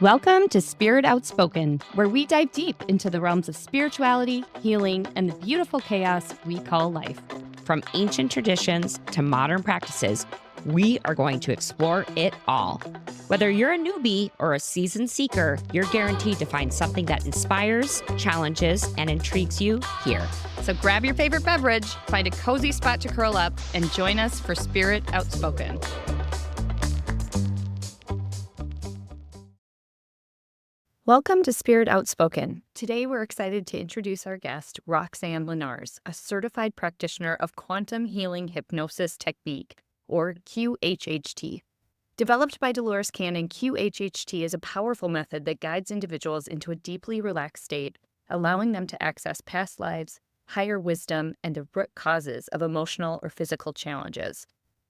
Welcome to Spirit Outspoken, where we dive deep into the realms of spirituality, healing, and the beautiful chaos we call life. From ancient traditions to modern practices, we are going to explore it all. Whether you're a newbie or a seasoned seeker, you're guaranteed to find something that inspires, challenges, and intrigues you here. So grab your favorite beverage, find a cozy spot to curl up, and join us for Spirit Outspoken. Welcome to Spirit Outspoken. Today, we're excited to introduce our guest, Roxanne Lenars, a certified practitioner of Quantum Healing Hypnosis Technique, or QHHT. Developed by Dolores Cannon, QHHT is a powerful method that guides individuals into a deeply relaxed state, allowing them to access past lives, higher wisdom, and the root causes of emotional or physical challenges.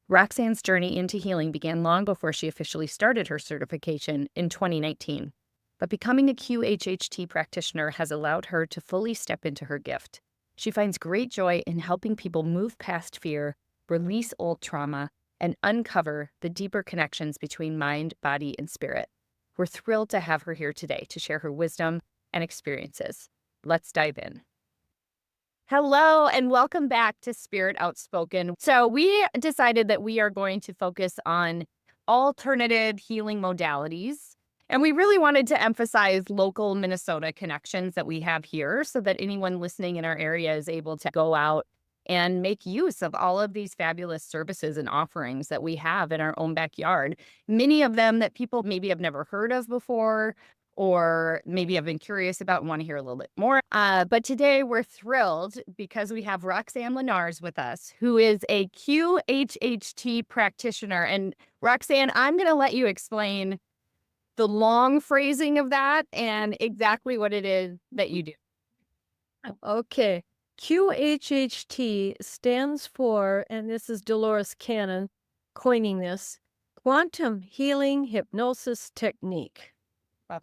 Roxanne's journey into healing began long before she officially started her certification in 2019. But becoming a QHHT practitioner has allowed her to fully step into her gift. She finds great joy in helping people move past fear, release old trauma, and uncover the deeper connections between mind, body, and spirit. We're thrilled to have her here today to share her wisdom and experiences. Let's dive in. Hello, and welcome back to Spirit Outspoken. So we decided that we are going to focus on alternative healing modalities. And we really wanted to emphasize local Minnesota connections that we have here so that anyone listening in our area is able to go out and make use of all of these fabulous services and offerings that we have in our own backyard. Many of them that people maybe have never heard of before, or maybe have been curious about and want to hear a little bit more. But today we're thrilled because we have Roxanne Lenars with us, who is a QHHT practitioner. And Roxanne, I'm going to let you explain the long phrasing of that and exactly what it is that you do. Okay. QHHT stands for, and this is Dolores Cannon coining this, Quantum Healing Hypnosis Technique.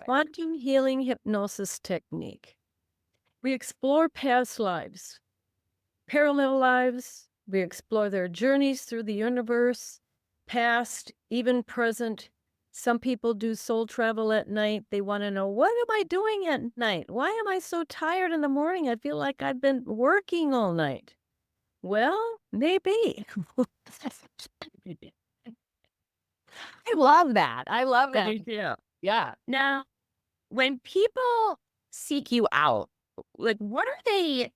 Quantum Healing Hypnosis Technique. We explore past lives, parallel lives. We explore their journeys through the universe, past, even present. Some people do soul travel at night. They want to know, what am I doing at night? Why am I so tired in the morning? I feel like I've been working all night. Well, maybe. I love that. I love that. Yeah. Yeah. Now, when people seek you out, like what are they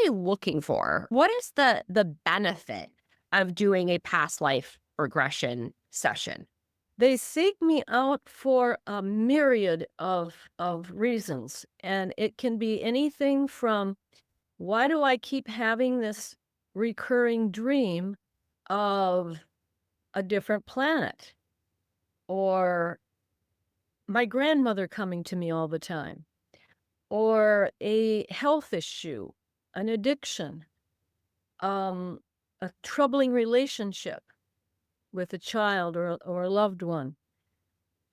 looking for? What is the benefit of doing a past life regression session? They seek me out for a myriad of reasons. And it can be anything from, why do I keep having this recurring dream of a different planet? Or my grandmother coming to me all the time? Or a health issue, an addiction, a troubling relationship with a child or a loved one?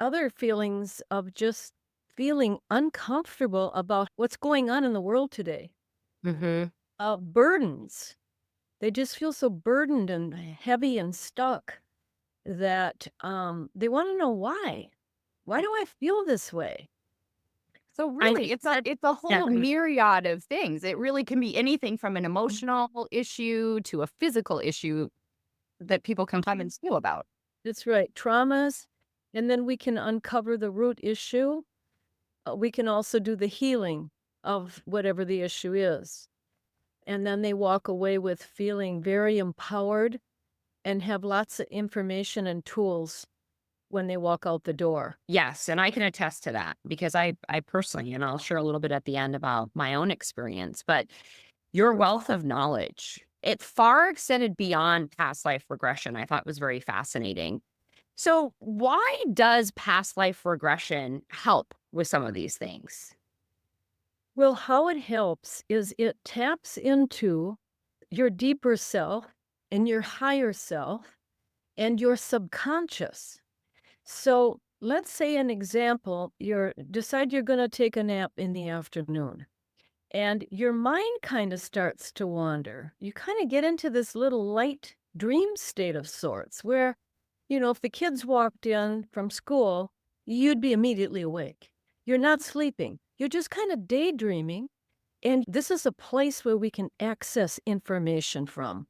Other feelings of just feeling uncomfortable about what's going on in the world today. Mm-hmm. Burdens. They just feel so burdened and heavy and stuck that they want to know why. Why do I feel this way? So really, it's a whole Yeah. myriad of things. It really can be anything from an emotional issue to a physical issue that people can come and feel about. That's right. Traumas. And then we can uncover the root issue. We can also do the healing of whatever the issue is. And then they walk away with feeling very empowered and have lots of information and tools when they walk out the door. Yes, and I can attest to that because I personally, and I'll share a little bit at the end about my own experience, but your wealth of knowledge, it far extended beyond past life regression. I thought was very fascinating. So why does past life regression help with some of these things? Well, how it helps is it taps into your deeper self and your higher self and your subconscious. So let's say an example, decide you're going to take a nap in the afternoon and your mind kind of starts to wander. You kind of get into this little light dream state of sorts where, if the kids walked in from school you'd be immediately awake. You're not sleeping. You're just kind of daydreaming. And this is a place where we can access information from.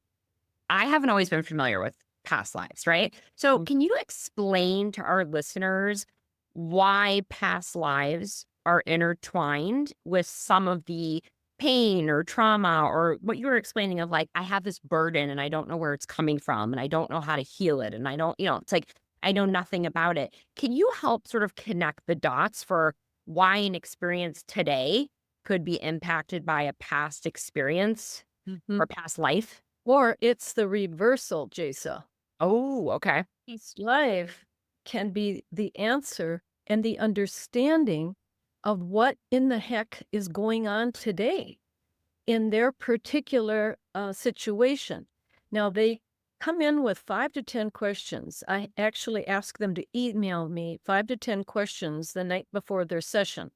I haven't always been familiar with past lives, right? So, Mm. can you explain to our listeners why past lives are intertwined with some of the pain or trauma, or what you were explaining of like, I have this burden and I don't know where it's coming from and I don't know how to heal it. And I don't, it's like, I know nothing about it. Can you help sort of connect the dots for why an experience today could be impacted by a past experience Mhm. or past life? Or it's the reversal, Jasa. Oh, okay. Each life can be the answer and the understanding of what in the heck is going on today in their particular situation. Now, they come in with 5 to 10 questions. I actually ask them to email me 5 to 10 questions the night before their session.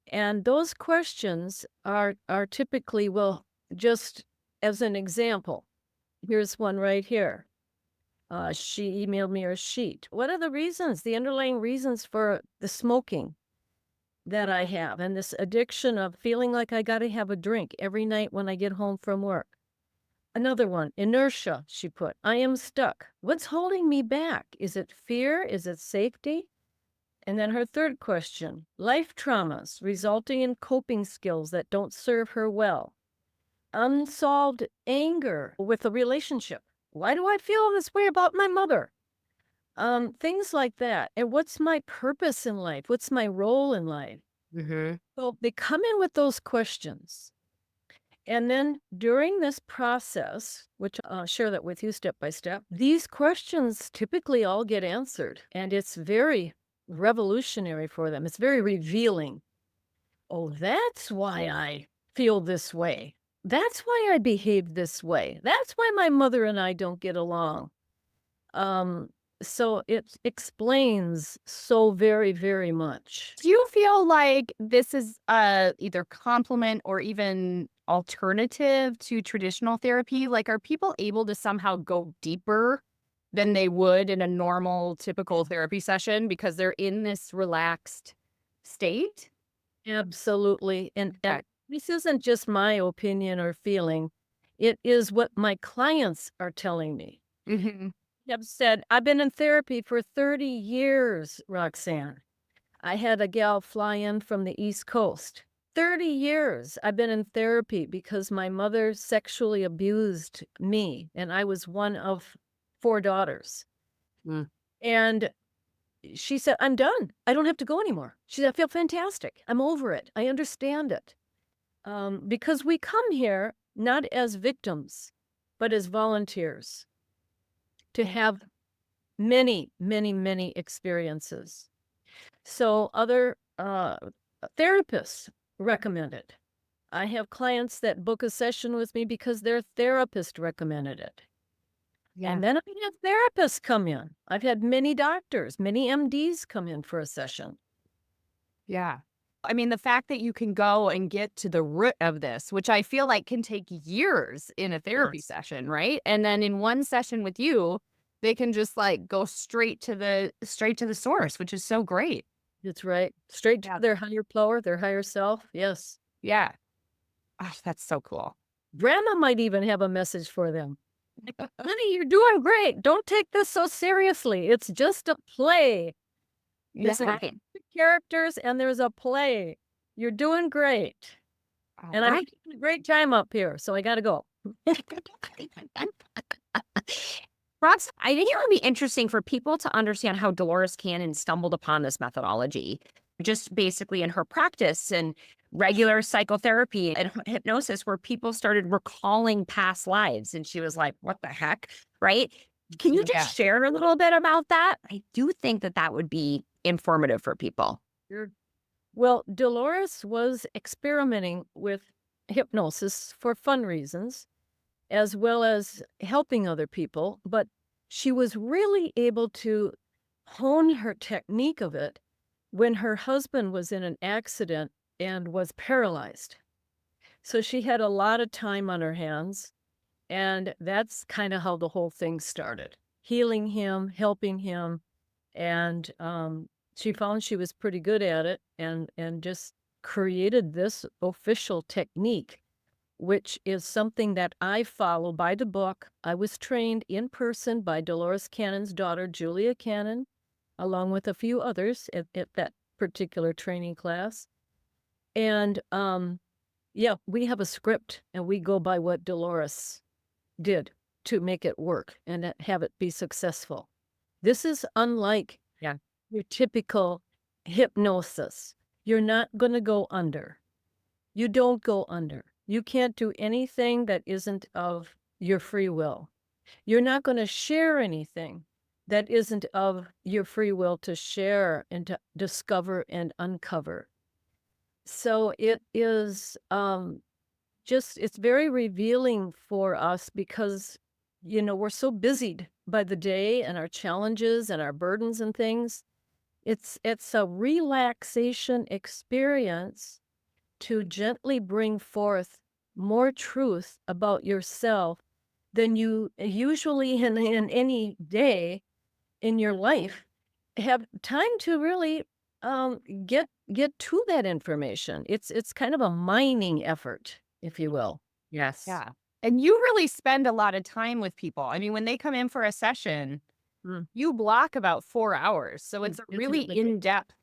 And those questions are typically, well, just as an example, here's one right here. She emailed me her sheet. What are the reasons, the underlying reasons for the smoking that I have and this addiction of feeling like I got to have a drink every night when I get home from work? Another one, inertia, she put. I am stuck. What's holding me back? Is it fear? Is it safety? And then her third question, life traumas resulting in coping skills that don't serve her well. Unsolved anger with a relationship. Why do I feel this way about my mother? Things like that. And what's my purpose in life? What's my role in life? Mhm. So they come in with those questions. And then during this process, which I'll share that with you step by step, these questions typically all get answered. And it's very revolutionary for them. It's very revealing. Oh, that's why I feel this way. That's why I behave this way. That's why my mother and I don't get along. Um, so it explains so very, very much. Do you feel like this is either complement or even alternative to traditional therapy? Like, are people able to somehow go deeper than they would in a normal, typical therapy session because they're in this relaxed state? Absolutely. And Okay. this isn't just my opinion or feeling. It is what my clients are telling me. Hmm. Have said, I've been in therapy for 30 years, Roxanne. I had a gal fly in from the East Coast. 30 years I've been in therapy because my mother sexually abused me, and I was one of 4 daughters. Mm. And she said, "I'm done. I don't have to go anymore." She said, "I feel fantastic. I'm over it. I understand it." Because we come here not as victims, but as volunteers to have many, many, many experiences. So other therapists recommend it. I have clients that book a session with me because their therapist recommended it. Yeah. And then I have therapists come in. I've had many doctors, many MDs come in for a session. Yeah. I mean, the fact that you can go and get to the root of this, which I feel like can take years in a therapy Yes. session, right? And then in one session with you, they can just like go straight to the source, which is so great. That's right. Straight to Yeah. their higher power, their higher self. Yes. Yeah. Ah, that's so cool. Grandma might even have a message for them. Honey, you're doing great. Don't take this so seriously. It's just a play. Yeah. There's a characters and there's a play. You're doing great. All And I'm right. having a great time up here, so I gotta go. Rox, I think it would be interesting for people to understand how Dolores Cannon stumbled upon this methodology, just basically in her practice and regular psychotherapy and hypnosis, where people started recalling past lives. And she was like, what the heck? Right? Can you Yeah. just share a little bit about that? I do think that that would be informative for people. Sure. Well, Dolores was experimenting with hypnosis for fun reasons, as well as helping other people, but she was really able to hone her technique of it when her husband was in an accident and was paralyzed. So she had a lot of time on her hands, and that's kind of how the whole thing started. Healing him, helping him, and She found she was pretty good at it and just created this official technique, which is something that I follow by the book. I was trained in person by Dolores Cannon's daughter, Julia Cannon, along with a few others at that particular training class. And yeah, we have a script and we go by what Dolores did to make it work and have it be successful. This is unlike Yeah. your typical hypnosis. You're not going to go under. You don't go under. You can't do anything that isn't of your free will. You're not going to share anything that isn't of your free will to share and to discover and uncover. So it is just, it's very revealing for us because, we're so busied by the day and our challenges and our burdens and things. It's a relaxation experience to gently bring forth more truth about yourself than you usually in any day in your life have time to really get to that information. It's kind of a mining effort, if you will. Yes. Yeah. And you really spend a lot of time with people. I mean, when they come in for a session, Mm. you block about 4 hours. So it's a really in-depth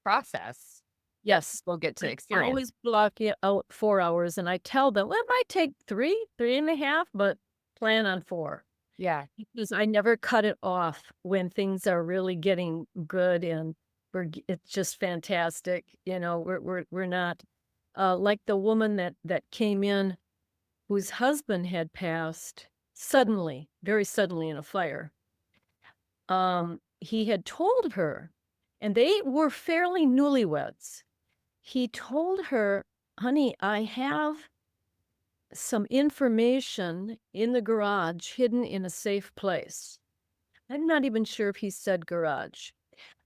process. Yes. We'll get to I experience. always block it out 4 hours, and I tell them, well, it might take 3.5, but plan on 4. Yeah. Because I never cut it off when things are really getting good and it's just fantastic. We're not like the woman that came in whose husband had passed suddenly, very suddenly in a fire. He had told her, and they were fairly newlyweds. He told her, honey, I have some information in the garage hidden in a safe place. I'm not even sure if he said garage.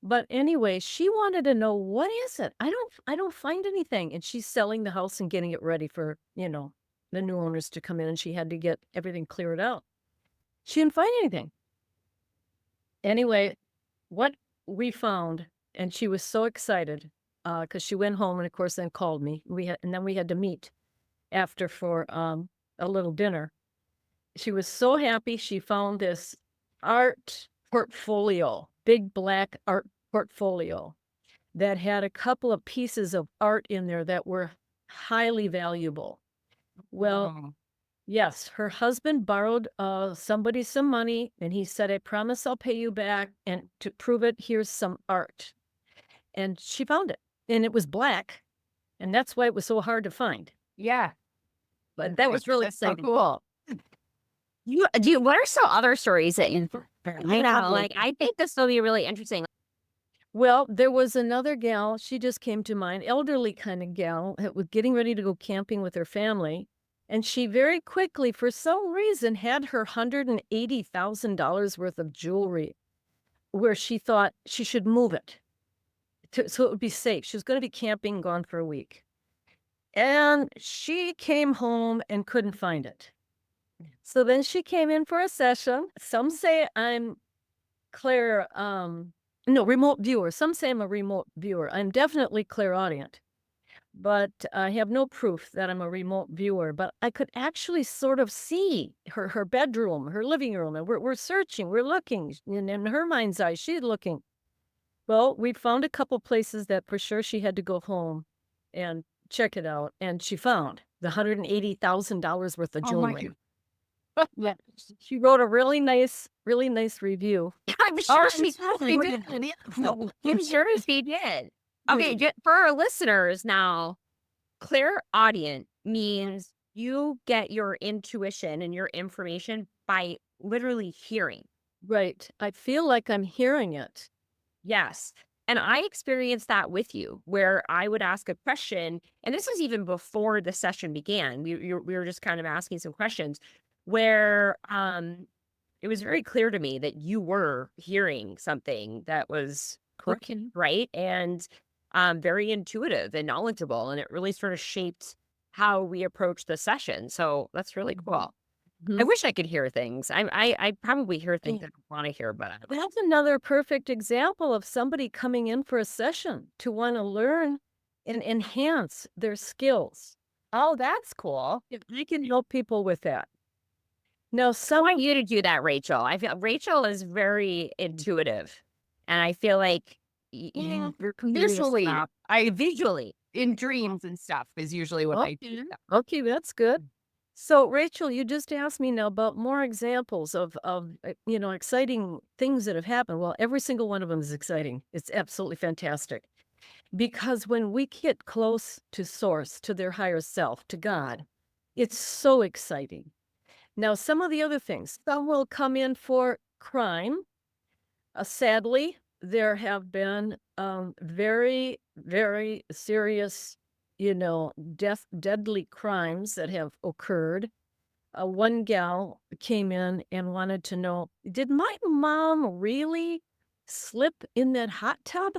But anyway, she wanted to know, what is it? I don't find anything. And she's selling the house and getting it ready for, the new owners to come in, and she had to get everything cleared out. She didn't find anything. Anyway, what we found, and she was so excited because she went home and of course then called me. And then we had to meet after for a little dinner. She was so happy she found this art portfolio, big black art portfolio that had a couple of pieces of art in there that were highly valuable. Well, Oh. yes, her husband borrowed somebody some money, and he said, I promise I'll pay you back. And to prove it, here's some art. And she found it, and it was black. And that's why it was so hard to find. Yeah. But that was really That's so exciting. cool. What are some other stories that you have? Like, I think this will be really interesting. Well, there was another gal, she just came to mind, elderly kind of gal, that was getting ready to go camping with her family. And she very quickly, for some reason, had her $180,000 worth of jewelry where she thought she should move it so it would be safe. She was going to be camping, gone for a week. And she came home and couldn't find it. So then she came in for a session. Some say I'm Claire, no, remote viewer. Some say I'm a remote viewer. I'm definitely clairaudient, but I have no proof that I'm a remote viewer. But I could actually sort of see her bedroom, her living room, and we're searching, we're looking, and in her mind's eye, she's looking. Well, we found a couple places that for sure she had to go home and check it out, and she found the $180,000 worth of Oh my jewelry. She wrote a really nice review. I'm sure she probably did. I'm sure she did. Okay, Mhm. for our listeners now, clairaudient means you get your intuition and your information by literally hearing. Right. I feel like I'm hearing it. Yes. And I experienced that with you, where I would ask a question, and this was even before the session began. We were just kind of asking some questions where it was very clear to me that you were hearing something that was correct, Okay. right? And very intuitive and knowledgeable. And it really sort of shaped how we approach the session. So that's really cool. I wish I could hear things. I probably hear things Yeah. that I want to hear, but I don't. That's another perfect example of somebody coming in for a session to want to learn and enhance their skills. Oh, that's cool. If I can help people with that. Now, I some want you to do that, Rachel. I feel Rachel is very intuitive, and I feel like Yeah, you're curious visually, about I visually. in dreams and stuff is usually what I do. okay, that's good. So, Rachel, you just asked me now about more examples of exciting things that have happened. Well, every single one of them is exciting. It's absolutely fantastic. Because when we get close to source, to their higher self, to God, it's so exciting. Now, some of the other things, some will come in for crime. Sadly, there have been very, very serious, deadly crimes that have occurred. One gal came in and wanted to know, did my mom really slip in that hot tub?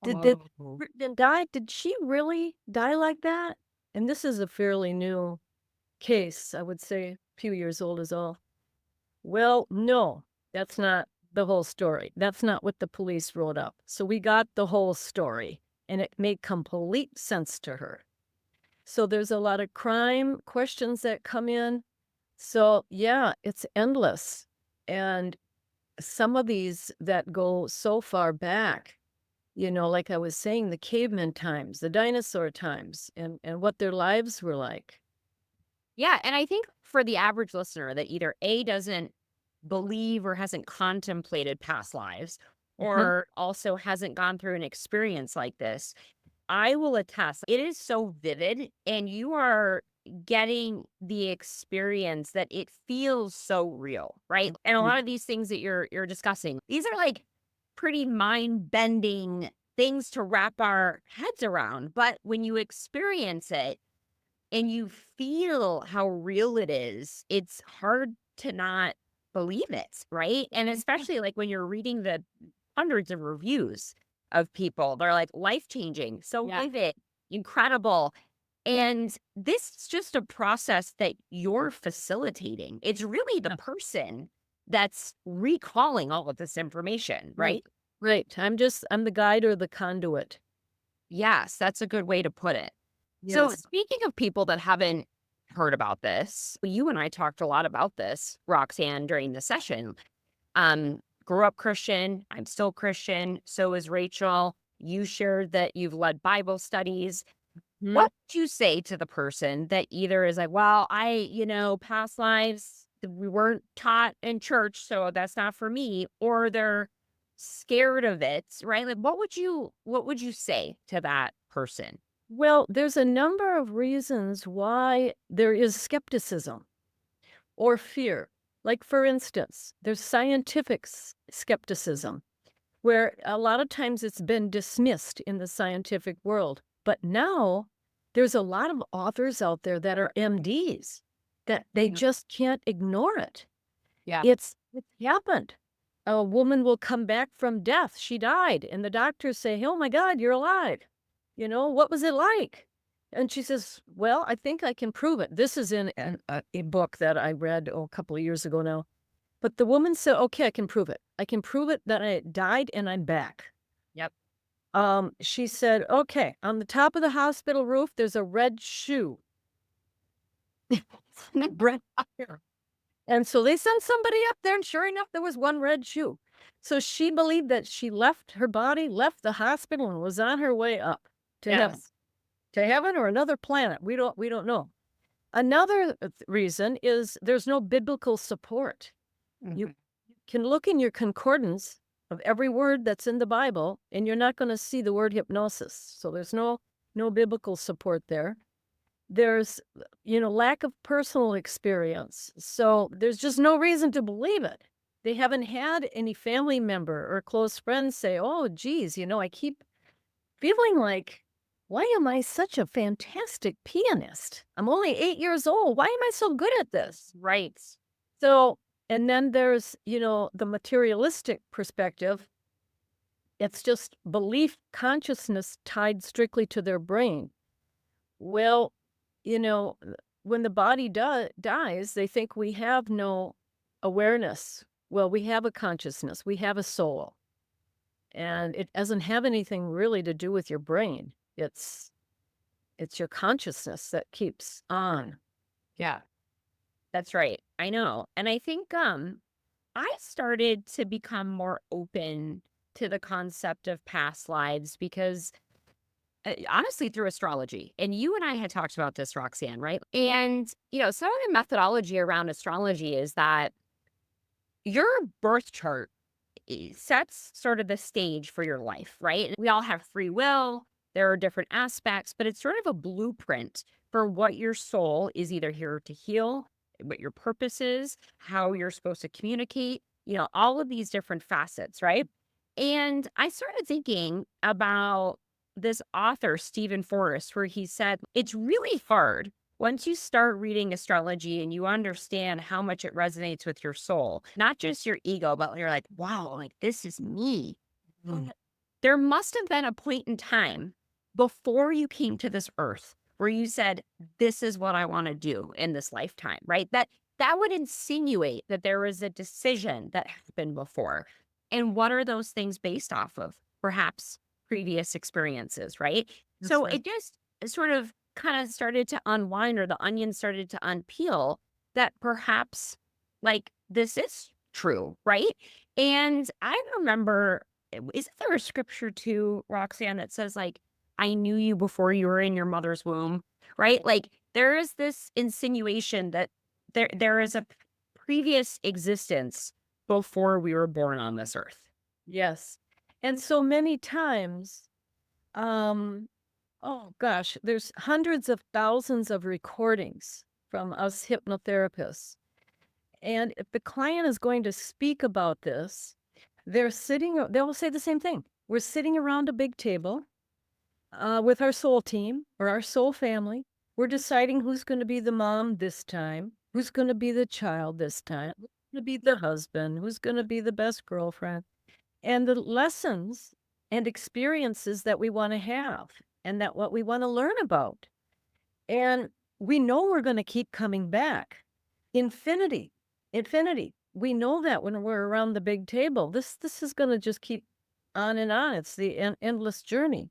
Did Oh. and die? Did she really die like that? And this is a fairly new case, I would say a few years old is all. Well, no, that's not the whole story. That's not what the police wrote up. So we got the whole story, and it made complete sense to her. So there's a lot of crime questions that come in. So yeah, it's endless. And some of these that go so far back, like I was saying, the caveman times, the dinosaur times, and what their lives were like. Yeah, and I think for the average listener that either A, doesn't believe or hasn't contemplated past lives, Mhm. or also hasn't gone through an experience like this, I will attest, it is so vivid and you are getting the experience that it feels so real, right? And a Mm. lot of these things that you're discussing, these are like pretty mind-bending things to wrap our heads around. But when you experience it, and you feel how real it is, it's hard to not believe it, right? And especially like when you're reading the hundreds of reviews of people, they're like life-changing, so Yeah. vivid, incredible. And this is just a process that you're facilitating. It's really the Yeah. person that's recalling all of this information, right? Right. I'm the guide or the conduit. Yes, that's a good way to put it. So, Yes. speaking of people that haven't heard about this, you and I talked a lot about this, Roxanne, during the session. Grew up Christian. I'm still Christian. So is Rachel. You shared that you've led Bible studies. Mhm. What would you say to the person that either is like, well, past lives, we weren't taught in church, so that's not for me, or they're scared of it, right? Like, what would you say to that person? Well, there's a number of reasons why there is skepticism or fear. Like, for instance, there's scientific skepticism, where a lot of times it's been dismissed in the scientific world. But now there's a lot of authors out there that are MDs that they just can't ignore it. Yeah. It's happened. A woman will come back from death. She died, and the doctors say, "Oh my God, you're alive. What was it like?" And she says, "Well, I think I can prove it." This is in a book that I read a couple of years ago now. But the woman said, "Okay, I can prove it. I can prove it that I died and I'm back." Yep. She said, "Okay, on the top of the hospital roof, there's a red shoe." Red fire. And so they sent somebody up there, and sure enough, there was one red shoe. So she believed that she left her body, left the hospital, and was on her way up to heaven. Yes. To heaven or another planet. We don't know. Another reason is there's no biblical support. You Mhm. can look in your concordance of every word that's in the Bible, and you're not going to see the word hypnosis. So there's no biblical support there. There's lack of personal experience. So there's just no reason to believe it. They haven't had any family member or close friends say, "Oh, geez, I keep feeling like, why am I such a fantastic pianist? I'm only 8 years old. Why am I so good at this?" Right. So, and then there's, the materialistic perspective. It's just belief consciousness tied strictly to their brain. Well, you know, when the body dies, they think we have no awareness. Well, we have a consciousness, we have a soul, and it doesn't have anything really to do with your brain. It's your consciousness that keeps on. Yeah, that's right. I know. And I think I started to become more open to the concept of past lives because honestly through astrology. And you and I had talked about this, Roxanne, right? And some of the methodology around astrology is that your birth chart sets sort of the stage for your life, right? We all have free will. There are different aspects, but it's sort of a blueprint for what your soul is either here to heal, what your purpose is, how you're supposed to communicate, all of these different facets, right? And I started thinking about this author, Stephen Forrest, where he said, it's really hard once you start reading astrology and you understand how much it resonates with your soul, not just your ego, but you're like, wow, like this is me. Mm. There must have been a point in time before you came to this earth where you said, this is what I want to do in this lifetime, right? That would insinuate that there was a decision that happened before. And what are those things based off of? Perhaps previous experiences, right? That's So right. it just sort of kind of started to unwind, or the onion started to unpeel, that perhaps like this is true, right? And I remember, isn't there a scripture too, Roxanne, that says like, I knew you before you were in your mother's womb, right? Like there is this insinuation that there is a previous existence before we were born on this earth. Yes. And so many times, oh gosh, there's hundreds of thousands of recordings from us hypnotherapists. And if the client is going to speak about this, they'll say the same thing. We're sitting around a big table with our soul team or our soul family. We're deciding who's going to be the mom this time, who's going to be the child this time, who's going to be the husband, who's going to be the best girlfriend, and the lessons and experiences that we want to have and that what we want to learn about. And we know we're going to keep coming back. Infinity. We know that when we're around the big table. This is going to just keep on and on. It's the endless journey.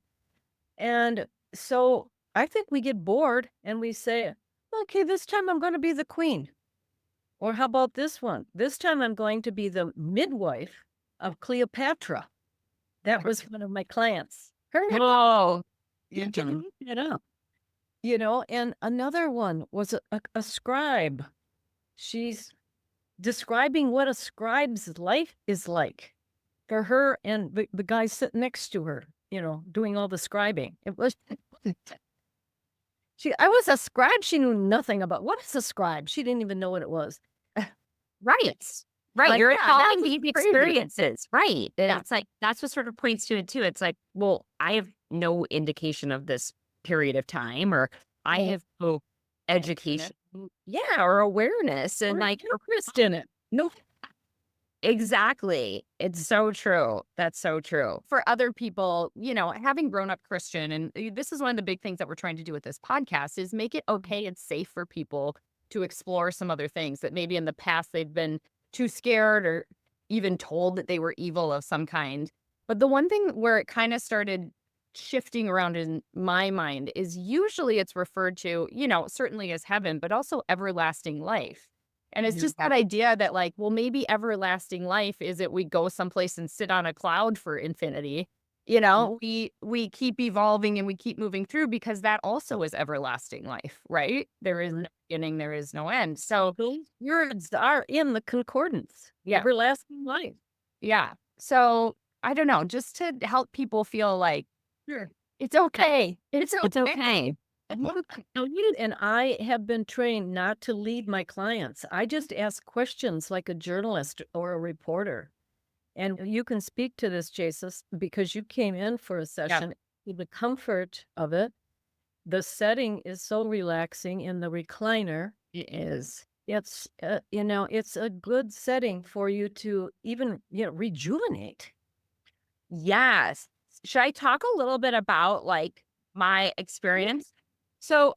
And so I think we get bored and we say, okay, this time I'm going to be the queen. Or how about this one? This time I'm going to be the midwife of Cleopatra. That was one of my clients. Oh, And another one was a scribe. She's describing what a scribe's life is like for her and the guy sitting next to her, doing all the scribing. It was I was a scribe. She knew nothing about what is a scribe. She didn't even know what it was. right. Right. Like, You're yeah, recalling that's these crazy. experiences. Right. And Yeah. it's like, that's what sort of points to it too. It's like, well, I have no indication of this period of time, or I Yeah. have no education. Yeah. Or awareness. And Or like, interest in it. No. exactly. It's so true. That's so true. For other people, having grown up Christian, and this is one of the big things that we're trying to do with this podcast, is make it okay and safe for people to explore some other things that maybe in the past they've been too scared or even told that they were evil of some kind. But the one thing where it kind of started shifting around in my mind is usually it's referred to, certainly as heaven, but also everlasting life. And it's just that idea that like, well, maybe everlasting life is that we go someplace and sit on a cloud for infinity. We keep evolving and we keep moving through because that also is everlasting life, right? There is no beginning, there is no end. So Those words are in the concordance. Yeah. Everlasting life. yeah. So I don't know, just to help people feel like Sure. it's okay. It's okay. It's okay. And I have been trained not to lead my clients. I just ask questions like a journalist or a reporter. And you can speak to this, Jesus, because you came in for a session. The comfort of it. The setting is so relaxing in the recliner. It is. It's, it's a good setting for you to even, rejuvenate. Yes. Should I talk a little bit about like my experience? So,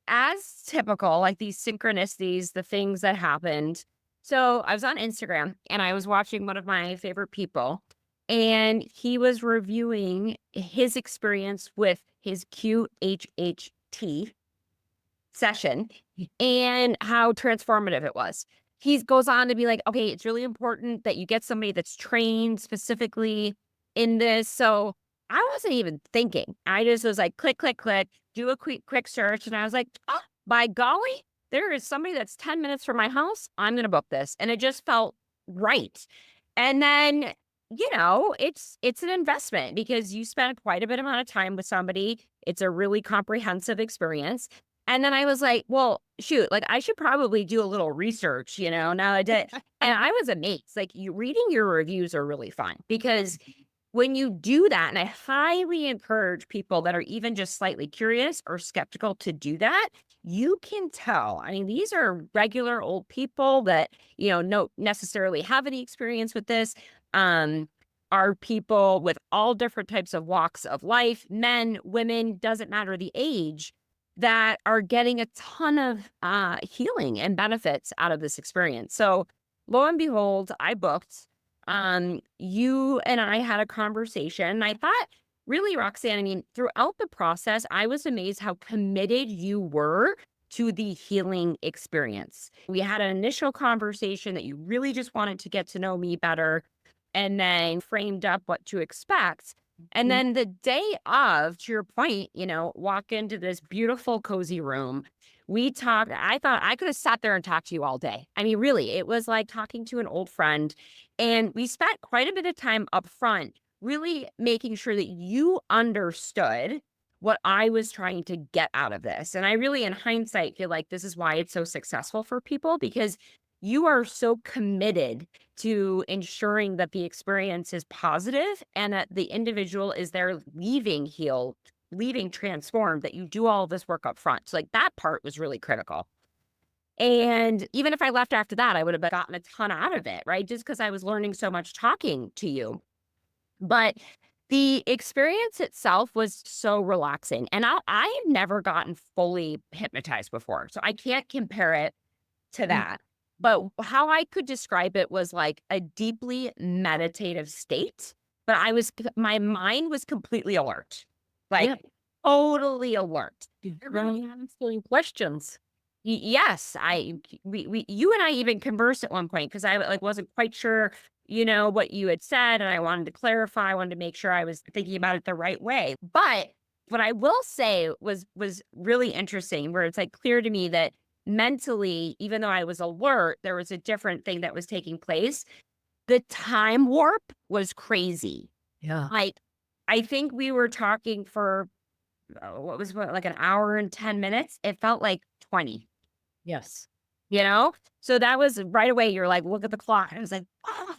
as typical, like these synchronicities, the things that happened. So I was on Instagram and I was watching one of my favorite people, and he was reviewing his experience with his QHHT session and how transformative it was. He goes on to be like, okay, it's really important that you get somebody that's trained specifically in this. So I wasn't even thinking. I just was like, click, click, click, do a quick search. And I was like, oh, by golly, there is somebody that's 10 minutes from my house. I'm going to book this. And it just felt right. And then, it's an investment because you spend quite a bit amount of time with somebody. It's a really comprehensive experience. And then I was like, well, shoot, like I should probably do a little research, now I did. And I was amazed. Like reading your reviews are really fun because when you do that, and I highly encourage people that are even just slightly curious or skeptical to do that, you can tell. I mean, these are regular old people that, don't necessarily have any experience with this. Are people with all different types of walks of life, men, women, doesn't matter the age, that are getting a ton of healing and benefits out of this experience. So lo and behold, I booked. You and I had a conversation. And I thought, really, Roxanne, I mean, throughout the process, I was amazed how committed you were to the healing experience. We had an initial conversation that you really just wanted to get to know me better and then framed up what to expect. And then the day of, to your point, walk into this beautiful, cozy room. We talked. I thought I could have sat there and talked to you all day. I mean, really, it was like talking to an old friend. And we spent quite a bit of time up front, really making sure that you understood what I was trying to get out of this. And I really, in hindsight, feel like this is why it's so successful for people because you are so committed to ensuring that the experience is positive and that the individual is there leaving healed, leaving transformed, that you do all this work up front. So like that part was really critical. And even if I left after that, I would have gotten a ton out of it, right? Just because I was learning so much talking to you. But the experience itself was so relaxing. And I have never gotten fully hypnotized before. So I can't compare it to that. But how I could describe it was like a deeply meditative state, but my mind was completely alert, like totally alert. Answering questions. Yes, you and I even conversed at one point because I like wasn't quite sure, what you had said, and I wanted to clarify. I wanted to make sure I was thinking about it the right way. But what I will say was really interesting, where it's like clear to me that mentally, even though I was alert, there was a different thing that was taking place. The time warp was crazy. Yeah. Like, I think we were talking for like an hour and 10 minutes. It felt like 20, Yes. So that was right away. You're like, look at the clock. I was like, oh,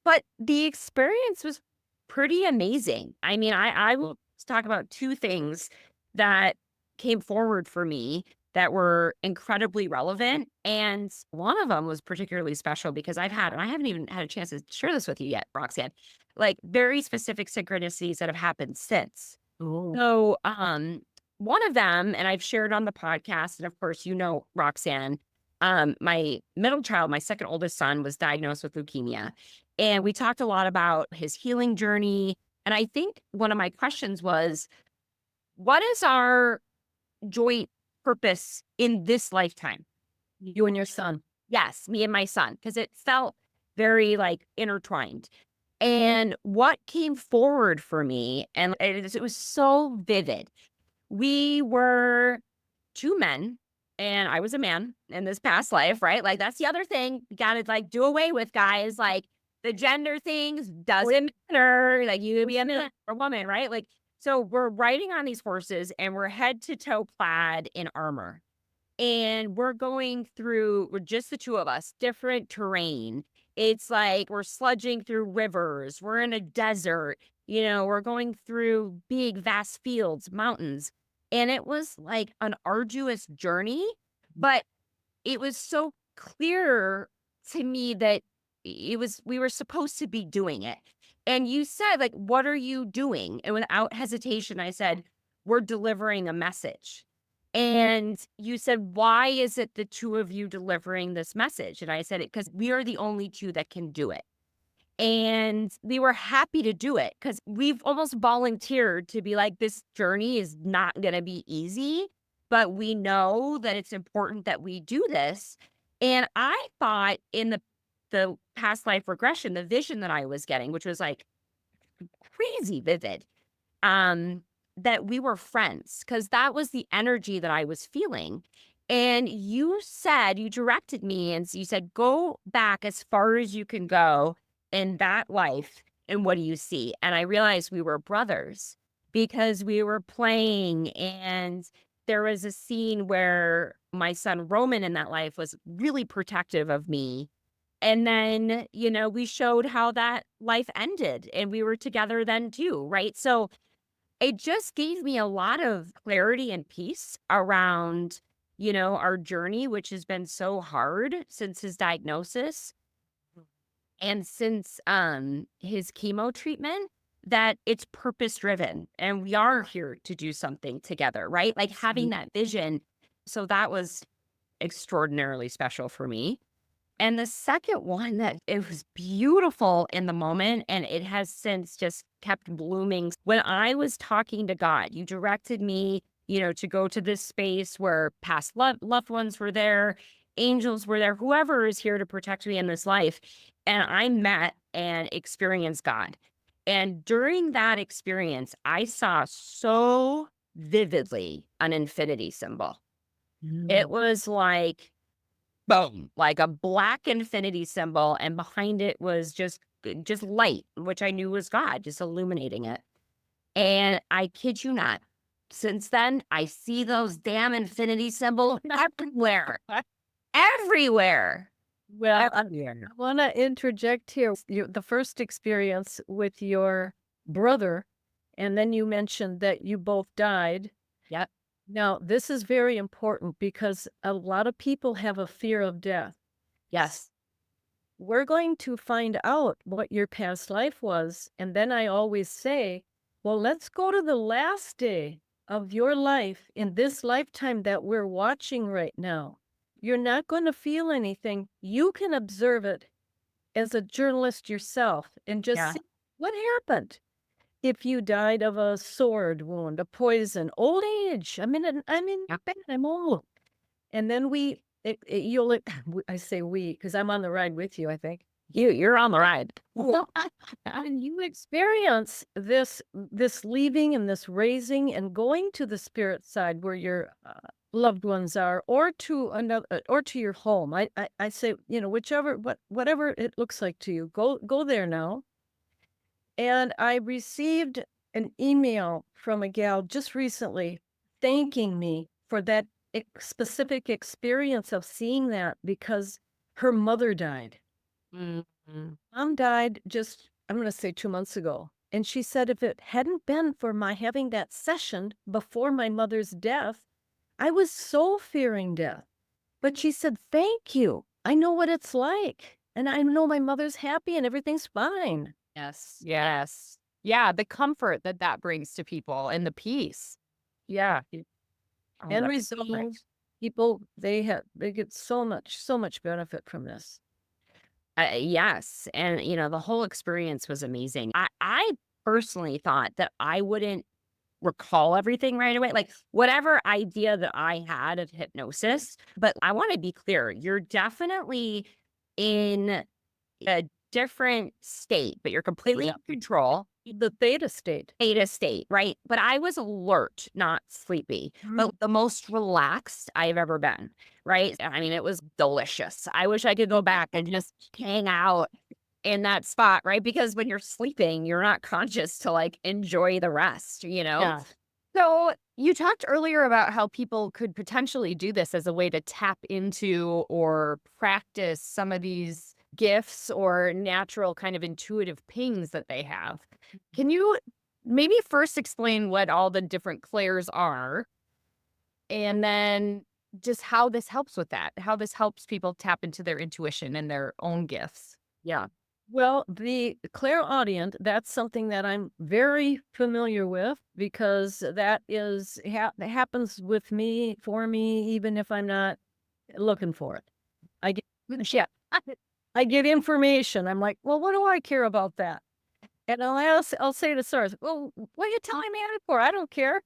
but the experience was pretty amazing. I mean, I will talk about two things that came forward for me that were incredibly relevant. And one of them was particularly special because I haven't even had a chance to share this with you yet, Roxanne, like very specific synchronicities that have happened since. Oh. So, one of them, and I've shared on the podcast, and of course, Roxanne, my middle child, my second oldest son, was diagnosed with leukemia. And we talked a lot about his healing journey. And I think one of my questions was, what is our joint purpose in this lifetime? You and your son. Yes, me and my son, because it felt very like intertwined. And what came forward for me, and it was so vivid. We were two men, and I was a man in this past life, right? Like that's the other thing you got to like do away with, guys. Like the gender things doesn't matter. Like you could be a man or woman, right? Like so we're riding on these horses, and we're head to toe clad in armor. And we're just the two of us, different terrain. It's like we're sludging through rivers. We're in a desert. We're going through big, vast fields, mountains. And it was like an arduous journey, but it was so clear to me that we were supposed to be doing it. And you said, like, what are you doing? And without hesitation, I said, we're delivering a message. And you said, why is it the two of you delivering this message? And I said, because we are the only two that can do it. And we were happy to do it because we've almost volunteered to be like, this journey is not going to be easy, but we know that it's important that we do this. And I thought in the past life regression, the vision that I was getting, which was like crazy vivid, that we were friends because that was the energy that I was feeling. And you said, you directed me and you said, go back as far as you can go in that life. And what do you see? And I realized we were brothers because we were playing. And there was a scene where my son Roman in that life was really protective of me. And then, we showed how that life ended and we were together then too. Right. So it just gave me a lot of clarity and peace around, our journey, which has been so hard since his diagnosis and since his chemo treatment, that it's purpose driven and we are here to do something together, right? Like having that vision. So that was extraordinarily special for me. And the second one, that it was beautiful in the moment and it has since just kept blooming. When I was talking to God, you directed me, to go to this space where past loved ones were there, angels were there, whoever is here to protect me in this life. And I met and experienced God. And during that experience, I saw so vividly an infinity symbol. It was like, boom, like a black infinity symbol. And behind it was just light, which I knew was God, just illuminating it. And I kid you not, since then, I see those damn infinity symbols everywhere. Everywhere. Well, I Everywhere. want to interject here. The first experience with your brother, and then you mentioned that you both died. Yep. Now, this is very important because a lot of people have a fear of death. Yes. We're going to find out what your past life was. And then I always say, well, let's go to the last day of your life in this lifetime that we're watching right now. You're not going to feel anything. You can observe it as a journalist yourself and just Yeah. see what happened. If you died of a sword wound, a poison, old age. I'm in Yep. bed. I'm old. And then I say we, because I'm on the ride with you, I think. You're on the ride. And you experience this leaving and this raising and going to the spirit side where your loved ones are, or to another, or to your home. I say, whatever it looks like to you, go there now. And I received an email from a gal just recently thanking me for that specific experience of seeing that because her mother died. Mhm. Mom died just, I'm going to say 2 months ago. And she said if it hadn't been for my having that session before my mother's death, I was so fearing death. But she said, thank you. I know what it's like. And I know my mother's happy and everything's fine. Yes. Yes. Yeah. The comfort that that brings to people and the peace. Yeah. Oh, End that's result, great. people, they get so much benefit from this. Yes. And, the whole experience was amazing. I personally thought that I wouldn't recall everything right away, like whatever idea that I had of hypnosis. But I want to be clear, you're definitely in a different state, but you're completely in control. The theta state. Theta state, right? But I was alert, not sleepy, but the most relaxed I've ever been, right? I mean, it was delicious. I wish I could go back and just hang out in that spot, right? Because when you're sleeping, you're not conscious to like enjoy the rest, Yeah. So you talked earlier about how people could potentially do this as a way to tap into or practice some of these gifts or natural kind of intuitive pings that they have. Can you maybe first explain what all the different clairs are and then just how this helps with that, how this helps people tap into their intuition and their own gifts? Yeah. Well, the clairaudient, that's something that I'm very familiar with because that is that happens with me, for me, even if I'm not looking for it. I get shit. I get information. I'm like, well, what do I care about that? And I'll say to Source, well, what are you telling me that for? I don't care.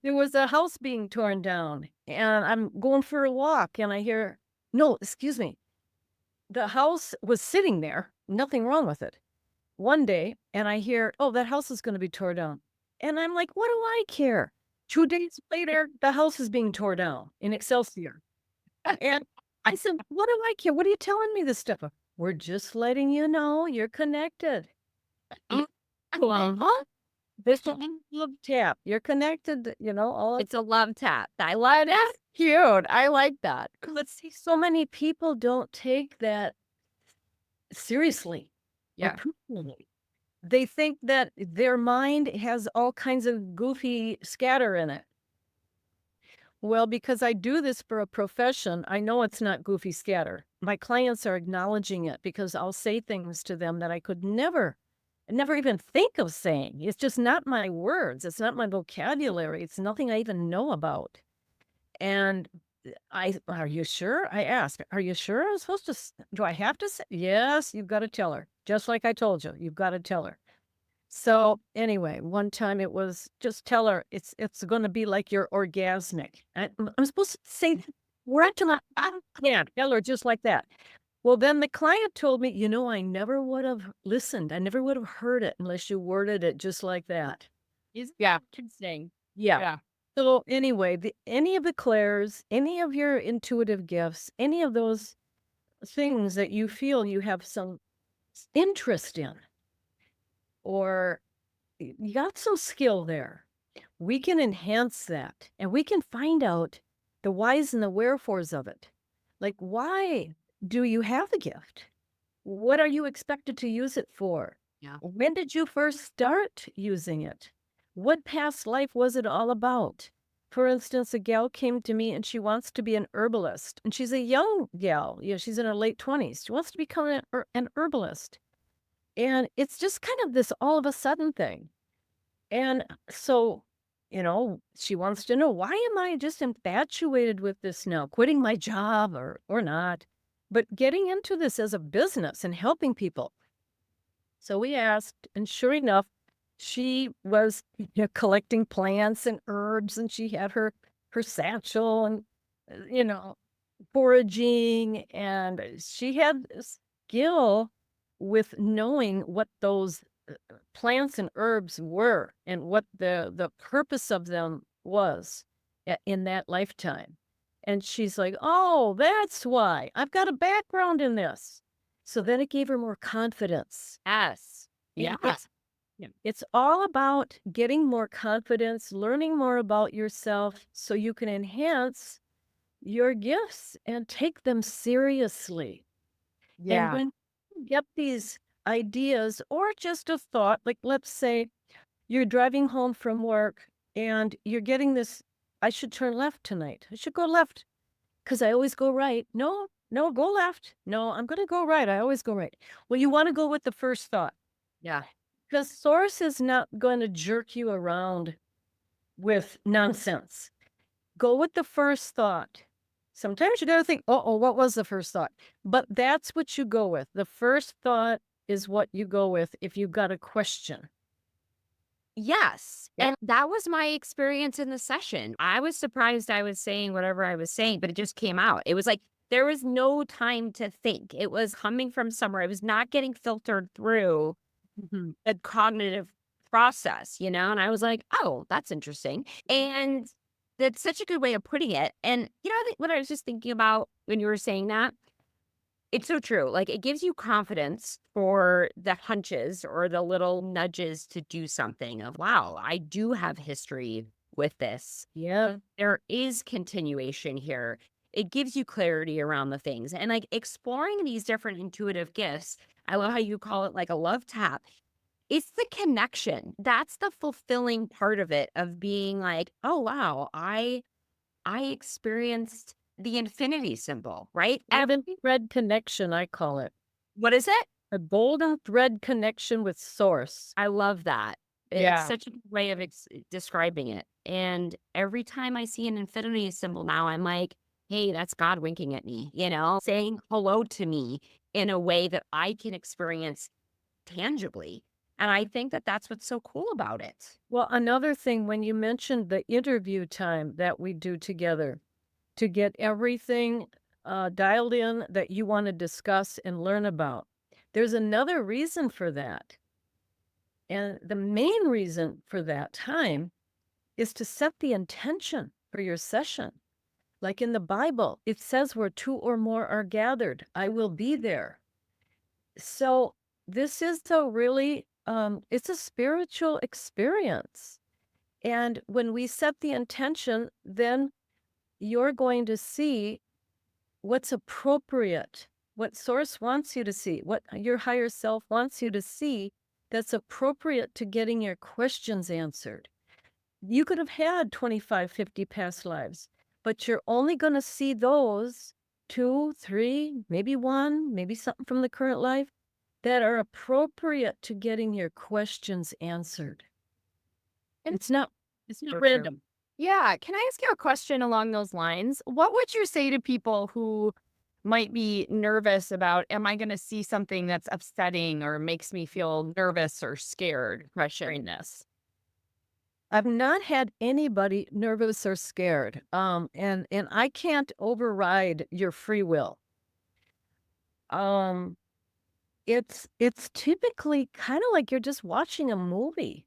There was a house being torn down, and I'm going for a walk, and I hear, no, excuse me. The house was sitting there, nothing wrong with it. One day, and I hear, oh, that house is going to be torn down. And I'm like, what do I care? 2 days later, the house is being torn down in Excelsior. And I said, what do I care? What are you telling me this stuff? We're just letting you know you're connected. Well, huh? This is a love tap. You're connected, all It's a love tap. I love that. Cute. I like that. But see, so many people don't take that seriously. or Yeah. personally. They think that their mind has all kinds of goofy scatter in it. Well, because I do this for a profession, I know it's not goofy scatter. My clients are acknowledging it because I'll say things to them that I could never even think of saying. It's just not my words. It's not my vocabulary. It's nothing I even know about. And are you sure? I asked, are you sure I'm supposed to, do I have to say? Yes, you've got to tell her. Just like I told you, you've got to tell her. So anyway, one time it was just tell her it's going to be like you're orgasmic. I'm supposed to say we're at yeah, tell her just like that. Well, then the client told me, I never would have listened. I never would have heard it unless you worded it just like that. Yeah. Interesting. Yeah. Yeah. So anyway, any of the clairs, any of your intuitive gifts, any of those things that you feel you have some interest in, or you got some skill there, we can enhance that and we can find out the whys and the wherefores of it. Like, why do you have the gift? What are you expected to use it for? Yeah. When did you first start using it? What past life was it all about? For instance, a gal came to me and she wants to be an herbalist. And she's a young gal. She's in her late 20s. She wants to become an herbalist. And it's just kind of this all of a sudden thing. And so, she wants to know, why am I just infatuated with this now? Quitting my job or not, but getting into this as a business and helping people. So we asked, and sure enough, she was collecting plants and herbs, and she had her satchel and, foraging, and she had skill with knowing what those plants and herbs were and what the purpose of them was in that lifetime. And she's like, oh, that's why. I've got a background in this. So then it gave her more confidence. Yes. And Yeah. it's all about getting more confidence, learning more about yourself so you can enhance your gifts and take them seriously. And when you get these ideas or just a thought, like let's say you're driving home from work and you're getting this, I should turn left tonight. I should go left because I always go right. No, go left. No, I'm going to go right. I always go right. Well, you want to go with the first thought. Yeah. The source is not going to jerk you around with nonsense. Go with the first thought. Sometimes you got to think, oh, what was the first thought? But that's what you go with. The first thought is what you go with if you've got a question. Yes. Yeah. And that was my experience in the session. I was surprised I was saying whatever I was saying, but it just came out. It was like there was no time to think. It was coming from somewhere. It was not getting filtered through a cognitive process, and I was like, oh, that's interesting. And that's such a good way of putting it. And, I think what I was just thinking about when you were saying that, it's so true. Like, it gives you confidence for the hunches or the little nudges to do something of, wow, I do have history with this. Yeah. There is continuation here. It gives you clarity around the things. And like exploring these different intuitive gifts, I love how you call it like a love tap. It's the connection. That's the fulfilling part of it, of being like, oh, wow, I experienced the infinity symbol, right? Golden thread connection, I call it. What is it? A golden thread connection with source. I love that. It's Yeah. such a good way of describing it. And every time I see an infinity symbol now, I'm like, hey, that's God winking at me, saying hello to me in a way that I can experience tangibly. And I think that that's what's so cool about it. Well, another thing, when you mentioned the interview time that we do together to get everything dialed in that you want to discuss and learn about, there's another reason for that. And the main reason for that time is to set the intention for your session. Like in the Bible, it says where 2 or more are gathered, I will be there. So this is a really, it's a spiritual experience. And when we set the intention, then you're going to see what's appropriate, what source wants you to see, what your higher self wants you to see that's appropriate to getting your questions answered. You could have had 25, 50 past lives, but you're only going to see those 2, 3, maybe 1, maybe something from the current life that are appropriate to getting your questions answered. And it's not So true. random. Yeah. Can I ask you a question along those lines? What would you say to people who might be nervous about, am I going to see something that's upsetting or makes me feel nervous or scared during this? I've not had anybody nervous or scared. And I can't override your free will. It's typically kind of like you're just watching a movie.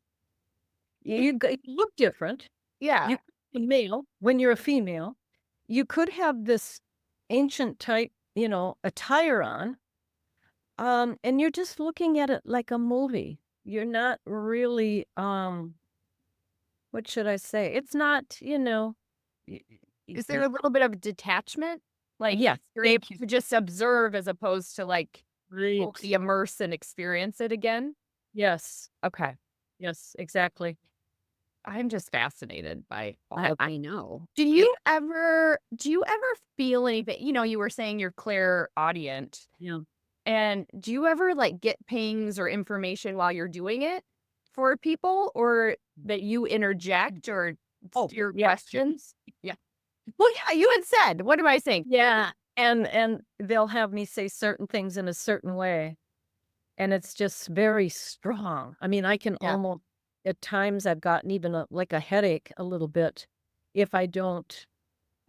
You look different. Yeah. A male, when you're a female, you could have this ancient type, attire on. And you're just looking at it like a movie. You're not really, what should I say? It's not, Is there a little bit of detachment? Like, yes, you're able to just observe as opposed to like fully immerse and experience it again? yes, Okay. yes, exactly. I'm just fascinated by all of I know. Do you ever feel anything? You were saying you're clairaudient. Yeah. And do you ever like get pings or information while you're doing it for people, or that you interject or your questions? Yeah. Well, yeah, you had said. What am I saying? Yeah. And they'll have me say certain things in a certain way. And it's just very strong. I mean, I can Yeah. almost, at times I've gotten even like a headache a little bit if I don't,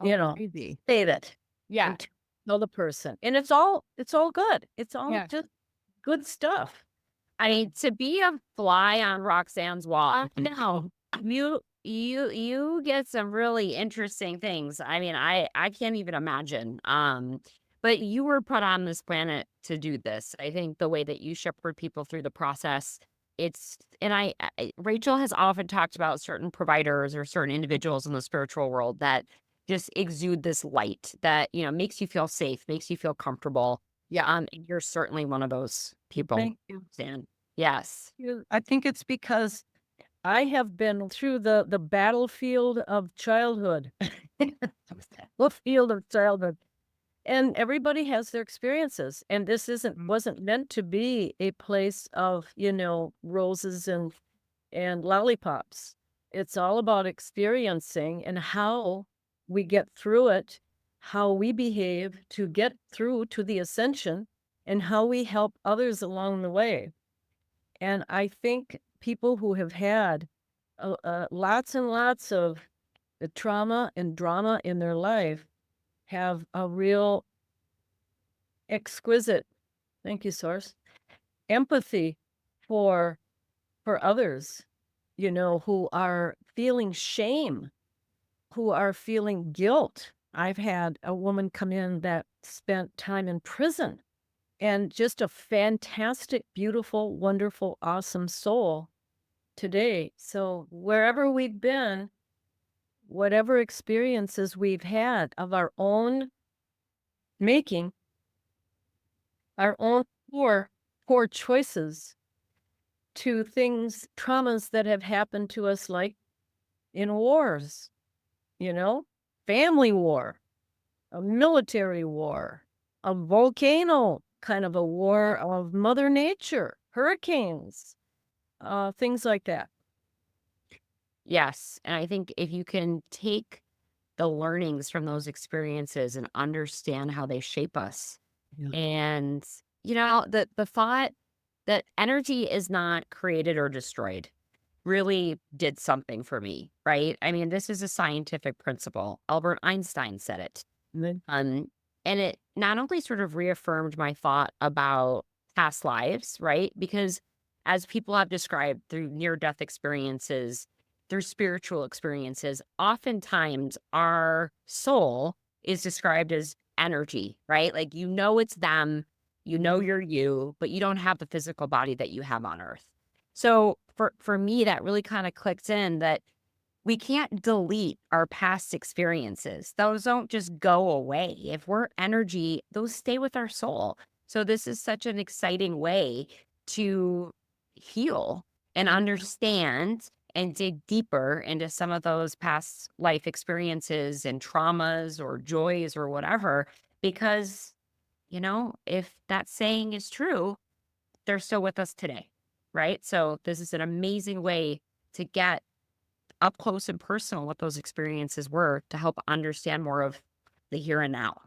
Crazy. say that. Yeah. And tell the person. And it's all good. It's all Yeah. just good stuff. I mean, to be a fly on Roxanne's wall, no, you get some really interesting things. I mean, I can't even imagine. But you were put on this planet to do this. I think the way that you shepherd people through the process, and Rachel has often talked about certain providers or certain individuals in the spiritual world that just exude this light that, makes you feel safe, makes you feel comfortable. Yeah. And you're certainly one of those people. Thank you. Stan. Yes. I think it's because I have been through the battlefield of childhood. The field of childhood. And everybody has their experiences. And this wasn't meant to be a place of, roses and lollipops. It's all about experiencing and how we get through it, how we behave to get through to the ascension, and how we help others along the way. And I think people who have had lots and lots of trauma and drama in their life have a real exquisite, thank you, Source, empathy for others, who are feeling shame, who are feeling guilt. I've had a woman come in that spent time in prison and just a fantastic, beautiful, wonderful, awesome soul today. So wherever we've been, whatever experiences we've had of our own making, our own poor choices, to things, traumas that have happened to us, like in wars, family war, a military war, a volcano kind of a war of Mother Nature, hurricanes, things like that. Yes. And I think if you can take the learnings from those experiences and understand how they shape us, Yeah. and the thought that energy is not created or destroyed really did something for me, right? I mean, this is a scientific principle. Albert Einstein said it. And then, And it not only sort of reaffirmed my thought about past lives, right? Because as people have described through near-death experiences, through spiritual experiences, oftentimes our soul is described as energy, right? Like, it's them, you're you, but you don't have the physical body that you have on earth. So for me, that really kind of clicked in that we can't delete our past experiences. Those don't just go away. If we're energy, those stay with our soul. So this is such an exciting way to heal and understand and dig deeper into some of those past life experiences and traumas or joys or whatever. Because, if that saying is true, they're still with us today, right? So this is an amazing way to get up close and personal what those experiences were to help understand more of the here and now.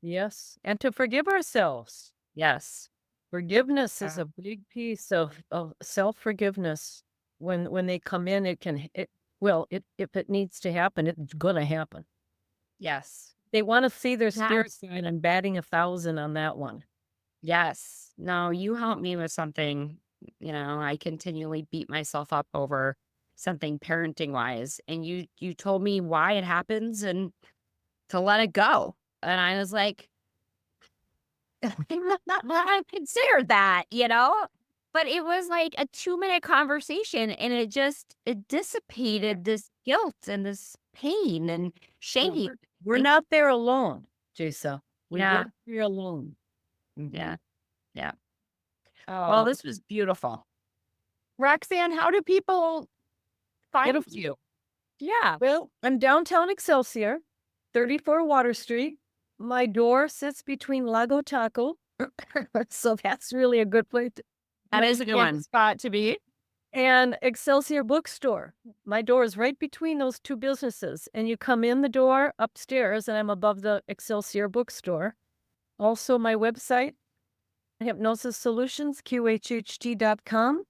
yes, and to forgive ourselves. Yes. Forgiveness is Yeah. a big piece of self-forgiveness. When they come in, if it needs to happen, it's gonna happen. Yes. They wanna see their spirit Yes. side. I'm batting 1,000 on that one. Yes. No, you helped me with something, I continually beat myself up over something parenting wise. And you told me why it happens and to let it go. And I was like, I considered that. But it was like a 2-minute conversation and it dissipated this guilt and this pain and Well, shame. we're not there alone, Jasa. We Yeah. weren't here alone. Yeah. Yeah. Oh, Well, this was beautiful. Roxanne, how do people find Beautiful. you? Yeah. Well, I'm downtown Excelsior, 34 Water Street. My door sits between Lago Taco, so that's really a good place. That is a good one. Spot to be. And Excelsior Bookstore. My door is right between those two businesses, and you come in the door upstairs, and I'm above the Excelsior Bookstore. Also, my website, Hypnosis Solutions, QHHT.com.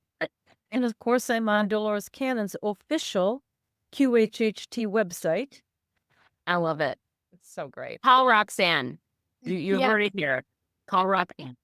And of course, I'm on Dolores Cannon's official QHHT website. I love it. It's so great. Call Roxanne. You Yeah. heard it here. Call Roxanne.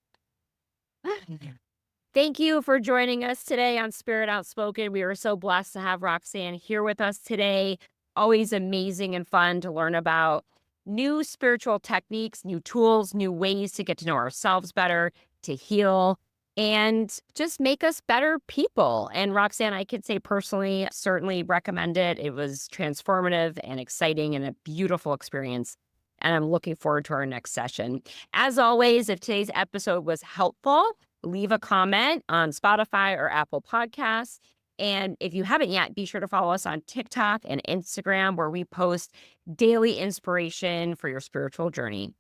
Thank you for joining us today on Spirit Outspoken. We are so blessed to have Roxanne here with us today. Always amazing and fun to learn about new spiritual techniques, new tools, new ways to get to know ourselves better, to heal, and just make us better people. And Roxanne, I could say personally, certainly recommend it. It was transformative and exciting and a beautiful experience. And I'm looking forward to our next session. As always, if today's episode was helpful, leave a comment on Spotify or Apple Podcasts. And if you haven't yet, be sure to follow us on TikTok and Instagram, where we post daily inspiration for your spiritual journey.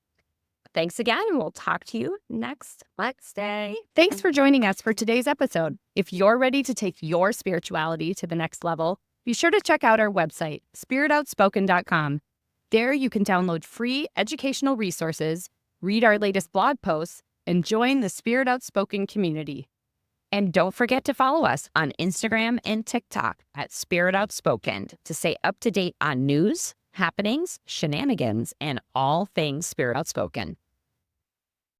Thanks again, and we'll talk to you next Wednesday. Thanks for joining us for today's episode. If you're ready to take your spirituality to the next level, be sure to check out our website, spiritoutspoken.com. There you can download free educational resources, read our latest blog posts, and join the Spirit Outspoken community. And don't forget to follow us on Instagram and TikTok at Spirit Outspoken to stay up to date on news, happenings, shenanigans, and all things Spirit Outspoken.